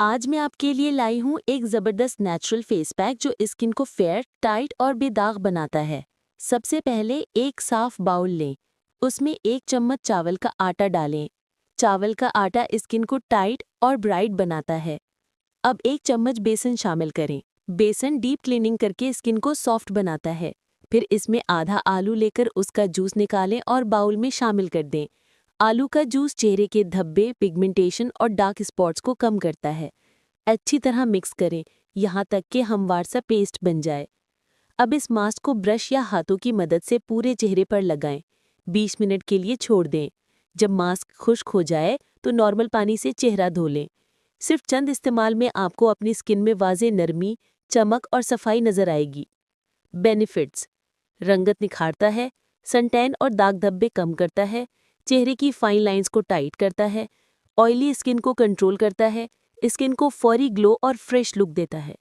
आज मैं आपके लिए लाई हूँ एक ज़बरदस्त नेचुरल फेस पैक जो स्किन को फेयर, टाइट और बेदाग बनाता है। सबसे पहले एक साफ बाउल लें। उसमें 1 चम्मच चावल का आटा डालें। चावल का आटा स्किन को टाइट और ब्राइट बनाता है। अब 1 चम्मच बेसन शामिल करें। बेसन डीप क्लीनिंग करके स्किन को सॉफ्ट बनाता है। फिर इसमें आधा आलू लेकर उसका जूस निकालें और बाउल में शामिल कर दें। आलू का जूस चेहरे के धब्बे, पिगमेंटेशन और डार्क स्पॉट्स को कम करता है। अच्छी तरह मिक्स करें, यहाँ तक कि हमवार सा पेस्ट बन जाए। अब इस मास्क को ब्रश या हाथों की मदद से पूरे चेहरे पर लगाएं। 20 मिनट के लिए छोड़ दें। जब मास्क खुश्क हो जाए तो नॉर्मल पानी से चेहरा धो लें। सिर्फ चंद इस्तेमाल में आपको अपनी स्किन में वाज़े नरमी, चमक और सफाई नजर आएगी। बेनिफिट्स: रंगत निखारता है, सनटैन और दाग धब्बे कम करता है, चेहरे की फाइन लाइंस को टाइट करता है, ऑयली स्किन को कंट्रोल करता है, स्किन को फौरी ग्लो और फ्रेश लुक देता है।